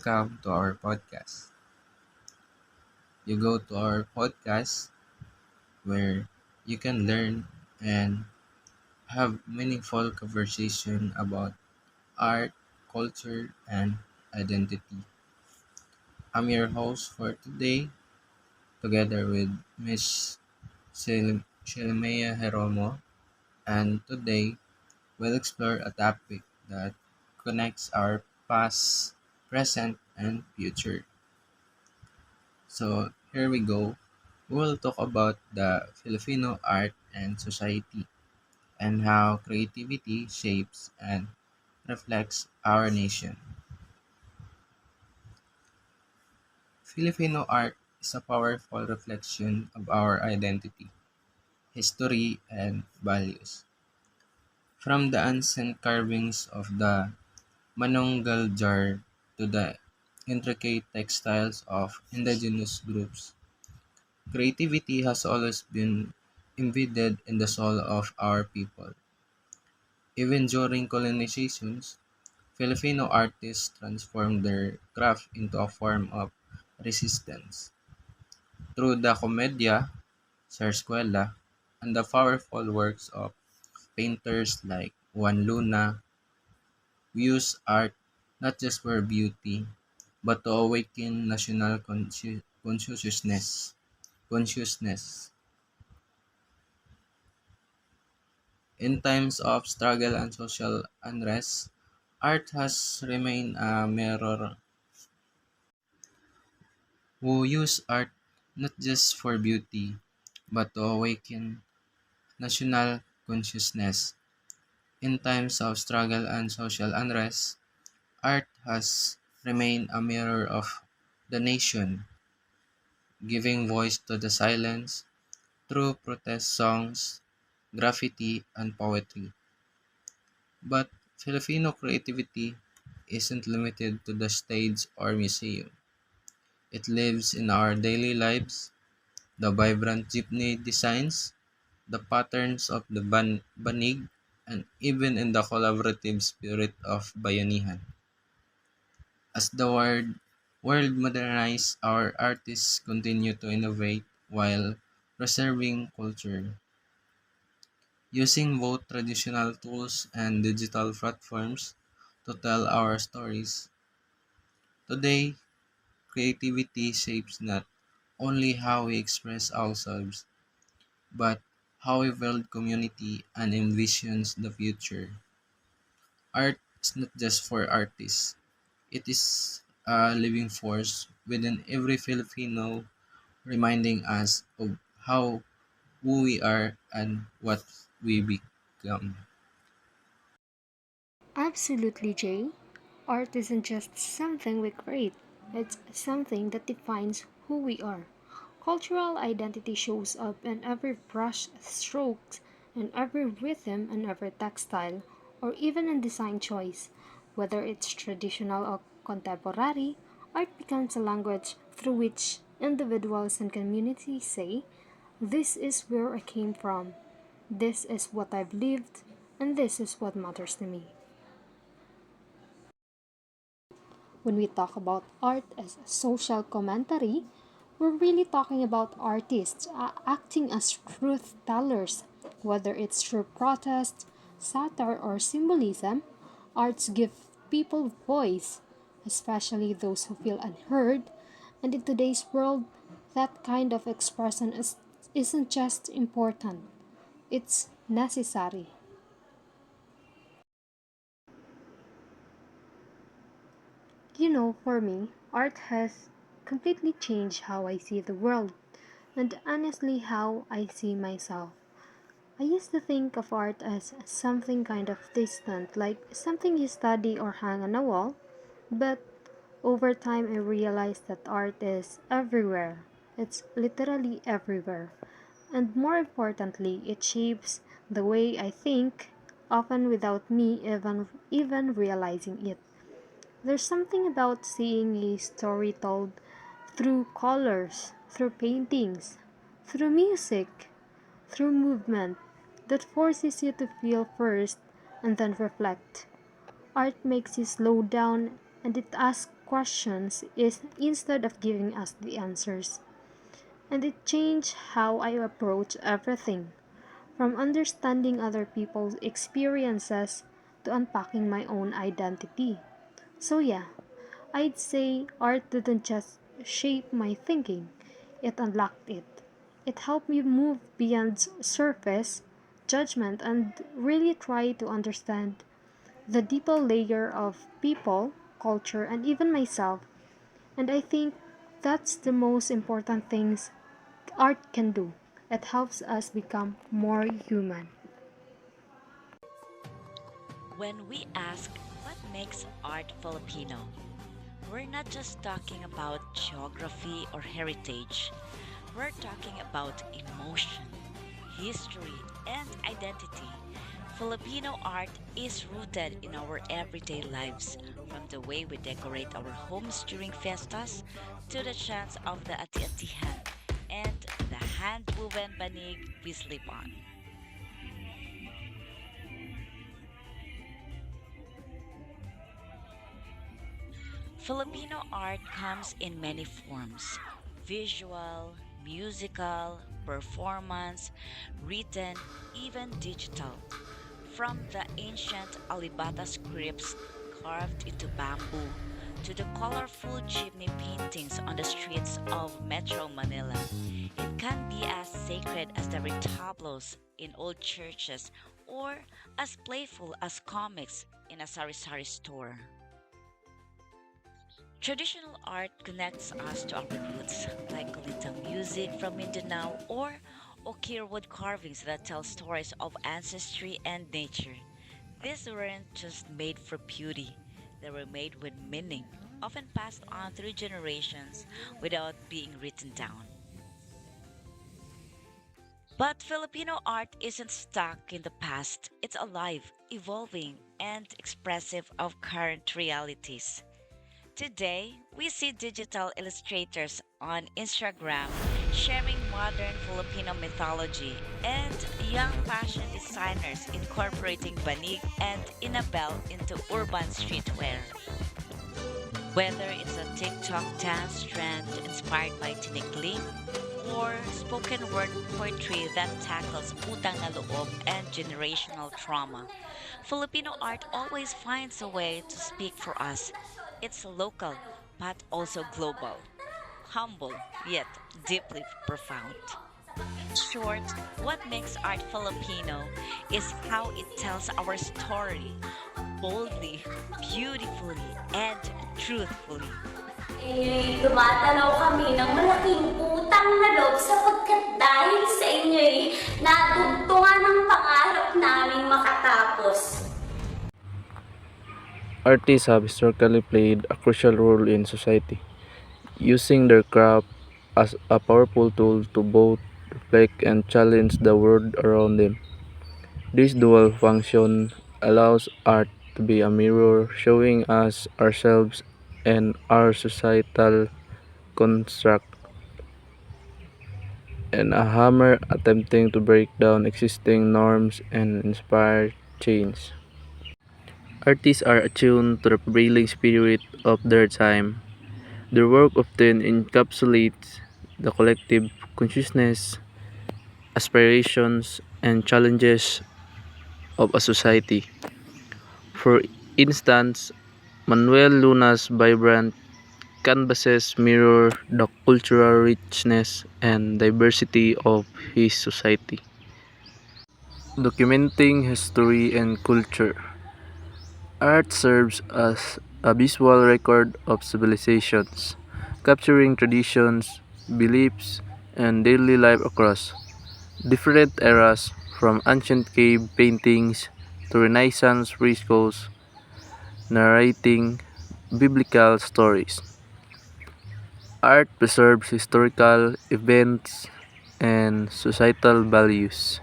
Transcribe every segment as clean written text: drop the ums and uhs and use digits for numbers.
welcome to our podcast. You go to our podcast where you can learn and have meaningful conversation about art, culture, and identity. I'm your host for today, together with Miss Shelemiah Geromo, and today we'll explore a topic that connects our past, present, and future. So here we go. We'll talk about the Filipino art and society and how creativity shapes and reflects our nation. Filipino art is a powerful reflection of our identity, history, and values. From the ancient carvings of the manunggal jar to the intricate textiles of indigenous groups, creativity has always been embedded in the soul of our people. Even during colonizations, Filipino artists transformed their craft into a form of resistance. Through the commedia, sarsuela, and the powerful works of painters like Juan Luna, we use art not just for beauty, but to awaken national consciousness. In times of struggle and social unrest, art has remained a mirror who use art not just for beauty, but to awaken national consciousness. In times of struggle and social unrest, art has remained a mirror of the nation, giving voice to the silence through protest songs, graffiti, and poetry. But Filipino creativity isn't limited to the stage or museum. It lives in our daily lives, the vibrant jeepney designs, the patterns of the banig, and even in the collaborative spirit of bayanihan. As the world modernizes, our artists continue to innovate while preserving culture, using both traditional tools and digital platforms to tell our stories. Today, creativity shapes not only how we express ourselves, but how we build community and envisions the future. Art is not just for artists, it is a living force within every Filipino, reminding us of how who we are and what we become. Absolutely, Jay. Art isn't just something we create, it's something that defines who we are. Cultural identity shows up in every brush stroke, in every rhythm, and every textile, or even in design choice. Whether it's traditional or contemporary, art becomes a language through which individuals and communities say, "This is where I came from, this is what I've lived, and this is what matters to me." When we talk about art as social commentary, we're really talking about artists acting as truth tellers. Whether it's through protest, satire, or symbolism, arts give people voice, especially those who feel unheard. And in today's world, that kind of expression isn't just important, it's necessary. For me, art has completely changed how I see the world and honestly how I see myself. I used to think of art as something kind of distant, like something you study or hang on a wall, but over time I realized that art is everywhere. It's literally everywhere. And more importantly, it shapes the way I think, often without me even realizing it. There's something about seeing a story told through colors, through paintings, through music, through movement that forces you to feel first and then reflect. Art makes you slow down and it asks questions is instead of giving us the answers. And it changed how I approach everything, from understanding other people's experiences to unpacking my own identity. So, yeah, I'd say art didn't just shape my thinking, it unlocked it. It helped me move beyond surface judgment and really try to understand the deeper layer of people, culture, and even myself. And I think that's the most important things art can do. It helps us become more human. When we ask what makes art Filipino, we're not just talking about geography or heritage. We're talking about emotion, history, and identity. Filipino art is rooted in our everyday lives, from the way we decorate our homes during fiestas to the chants of the ati-atihan and the hand-woven banig we sleep on. Filipino art comes in many forms: visual, musical, performance, written, even digital. From the ancient Alibata scripts carved into bamboo to the colorful jeepney paintings on the streets of Metro Manila, it can be as sacred as the retablos in old churches or as playful as comics in a sari-sari store. Traditional art connects us to our roots, like Kulintang music from Mindanao or Okir wood carvings that tell stories of ancestry and nature. These weren't just made for beauty, they were made with meaning, often passed on through generations without being written down. But Filipino art isn't stuck in the past, it's alive, evolving, and expressive of current realities. Today, we see digital illustrators on Instagram sharing modern Filipino mythology and young fashion designers incorporating banig and inabel into urban streetwear. Whether it's a TikTok dance trend inspired by tinikling or spoken word poetry that tackles utang na loob and generational trauma, Filipino art always finds a way to speak for us. It's local, but also global. Humble, yet deeply profound. In short, what makes art Filipino is how it tells our story boldly, beautifully, and truthfully. Inyo'y tumatanaw kami ng malaking utang na loob sapagkat dahil sa inyo'y natugtungan ang pangarap naming makatapos. Artists have historically played a crucial role in society, using their craft as a powerful tool to both reflect and challenge the world around them. This dual function allows art to be a mirror showing us ourselves and our societal construct, and a hammer attempting to break down existing norms and inspire change. Artists are attuned to the prevailing spirit of their time. Their work often encapsulates the collective consciousness, aspirations, and challenges of a society. For instance, Manuel Luna's vibrant canvases mirror the cultural richness and diversity of his society, documenting history and culture. Art serves as a visual record of civilizations, capturing traditions, beliefs, and daily life across different eras, from ancient cave paintings to Renaissance frescoes narrating biblical stories. Art preserves historical events and societal values.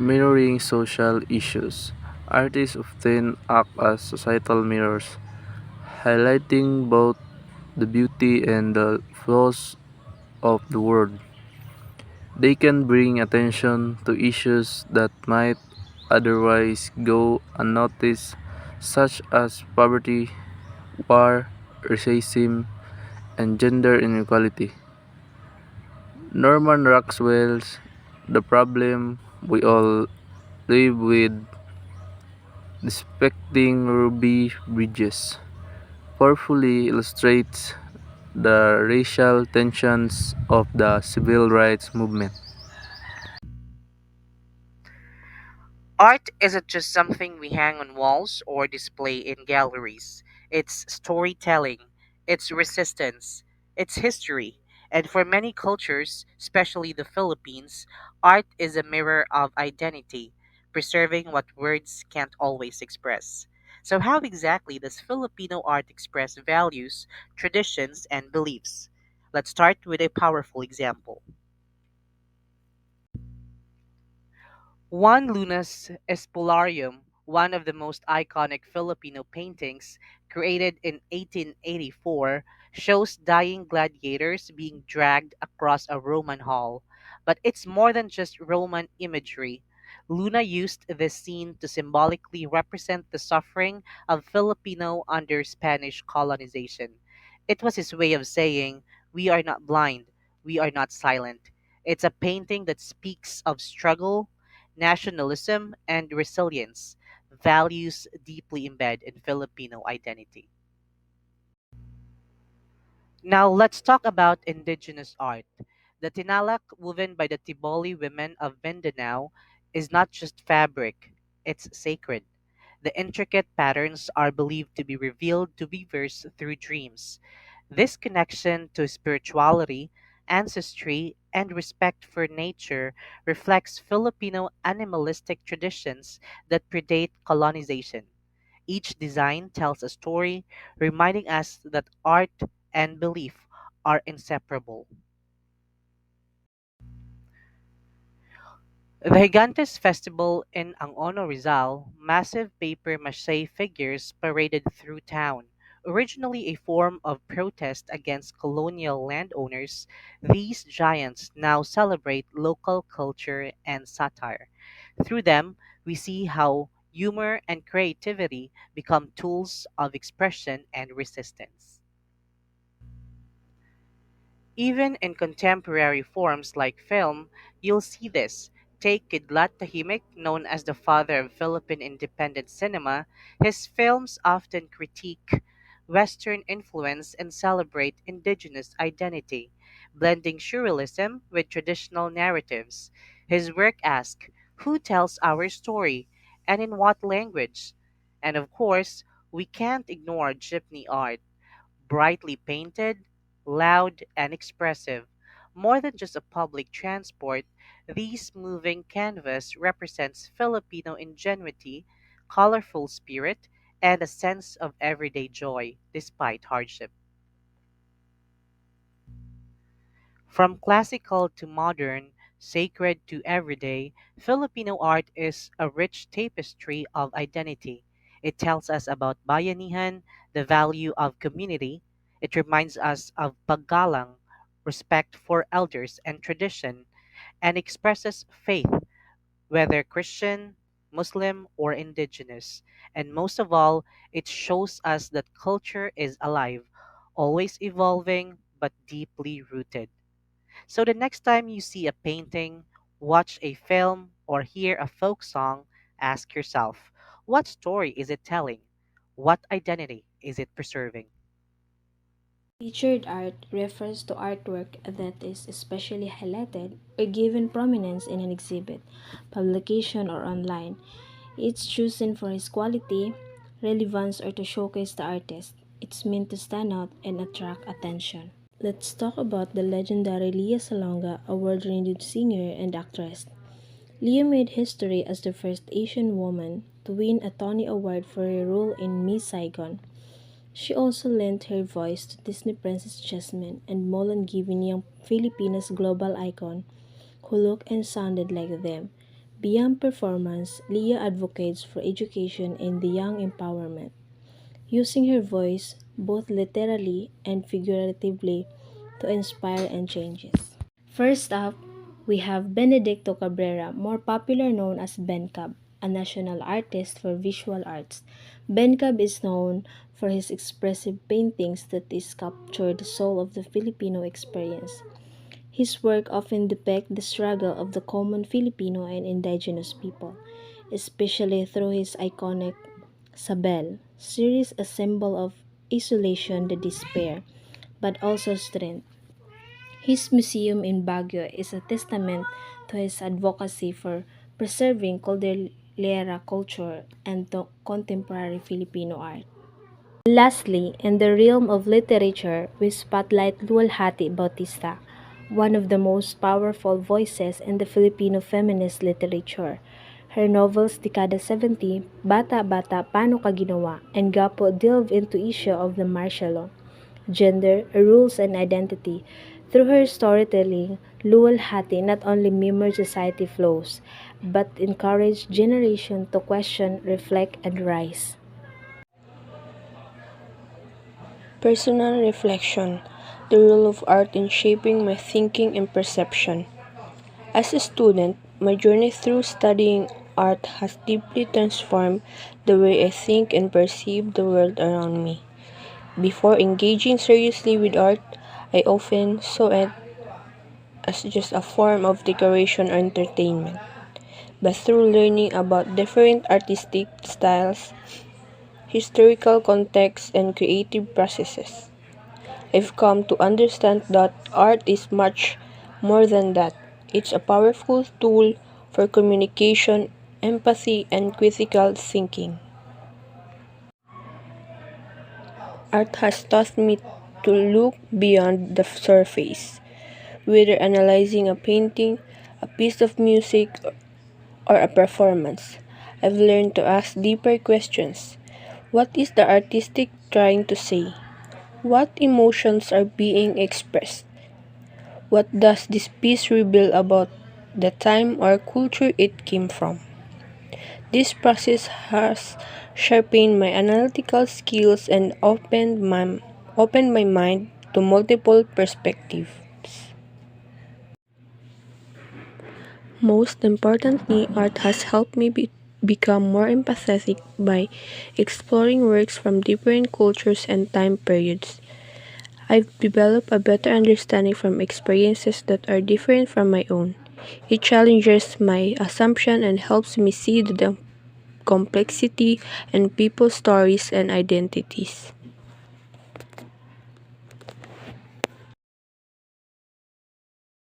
Mirroring social issues. Artists often act as societal mirrors, highlighting both the beauty and the flaws of the world. They can bring attention to issues that might otherwise go unnoticed, such as poverty, war, racism, and gender inequality. Norman Rockwell's The Problem We All Live With Depicting Ruby Bridges powerfully illustrates the racial tensions of the civil rights movement. Art isn't just something we hang on walls or display in galleries. It's storytelling, it's resistance, it's history. And for many cultures, especially the Philippines, art is a mirror of identity, preserving what words can't always express. So, how exactly does Filipino art express values, traditions, and beliefs? Let's start with a powerful example. Juan Luna's Espolarium, one of the most iconic Filipino paintings created in 1884, shows dying gladiators being dragged across a Roman hall. But it's more than just Roman imagery. Luna used this scene to symbolically represent the suffering of Filipino under Spanish colonization. It was his way of saying, "We are not blind, we are not silent." It's a painting that speaks of struggle, nationalism, and resilience, values deeply embedded in Filipino identity. Now let's talk about indigenous art. The tinalak woven by the Tiboli women of Mindanao is not just fabric, it's sacred. The intricate patterns are believed to be revealed to weavers through dreams. This connection to spirituality, ancestry, and respect for nature reflects Filipino animalistic traditions that predate colonization. Each design tells a story, reminding us that art and belief are inseparable. The Gigantes Festival in Angono, Rizal, massive paper mache figures paraded through town. Originally a form of protest against colonial landowners, these giants now celebrate local culture and satire. Through them, we see how humor and creativity become tools of expression and resistance. Even in contemporary forms like film, you'll see this. Take Kidlat Tahimik, known as the father of Philippine independent cinema, his films often critique Western influence and celebrate indigenous identity, blending surrealism with traditional narratives. His work asks, who tells our story, and in what language? And of course, we can't ignore jeepney art, brightly painted, loud, and expressive. More than just a public transport, these moving canvas represents Filipino ingenuity, colorful spirit, and a sense of everyday joy despite hardship. From classical to modern, sacred to everyday, Filipino art is a rich tapestry of identity. It tells us about bayanihan, the value of community. It reminds us of paggalang, respect for elders and tradition, and expresses faith, whether Christian, Muslim, or indigenous. And most of all, it shows us that culture is alive, always evolving, but deeply rooted. So the next time you see a painting, watch a film, or hear a folk song, ask yourself, what story is it telling? What identity is it preserving? Featured art refers to artwork that is especially highlighted or given prominence in an exhibit, publication, or online. It's chosen for its quality, relevance, or to showcase the artist. It's meant to stand out and attract attention. Let's talk about the legendary Leah Salonga, a world-renowned singer and actress. Leah made history as the first Asian woman to win a Tony Award for her role in Miss Saigon. She also lent her voice to Disney Princess Jasmine and Mulan, giving young Filipinos global icon who looked and sounded like them. Beyond performance, Leah advocates for education and the young empowerment, using her voice both literally and figuratively to inspire and changes. First up, we have Benedicto Cabrera, more popular known as Ben Cab, a national artist for visual arts. Ben Cab is known for his expressive paintings that capture the soul of the Filipino experience. His work often depicts the struggle of the common Filipino and indigenous people, especially through his iconic Sabel series, a symbol of isolation, the despair, but also strength. His museum in Baguio is a testament to his advocacy for preserving Cordillera culture and contemporary Filipino art. Lastly, in the realm of literature, we spotlight Luwalhati Bautista, one of the most powerful voices in the Filipino feminist literature. Her novels Dekada 70, Bata Bata Paano Ka Ginawa, and Gapo delve into issue of the martial law, gender, rules, and identity. Through her storytelling, Luwalhati not only mirrored society flaws, but encouraged generations to question, reflect, and rise. Personal reflection: the role of art in shaping my thinking and perception. As a student, my journey through studying art has deeply transformed the way I think and perceive the world around me. Before engaging seriously with art, I often saw it as just a form of decoration or entertainment. But through learning about different artistic styles, historical contexts, and creative processes, I've come to understand that art is much more than that. It's a powerful tool for communication, empathy, and critical thinking. Art has taught me to look beyond the surface, whether analyzing a painting, a piece of music, or a performance. I've learned to ask deeper questions. What is the artistic trying to say? What emotions are being expressed? What does this piece reveal about the time or culture it came from? This process has sharpened my analytical skills and opened my mind to multiple perspectives. Most importantly, art has helped me become more empathetic by exploring works from different cultures and time periods. I've developed a better understanding from experiences that are different from my own. It challenges my assumption and helps me see the complexity in people's stories and identities.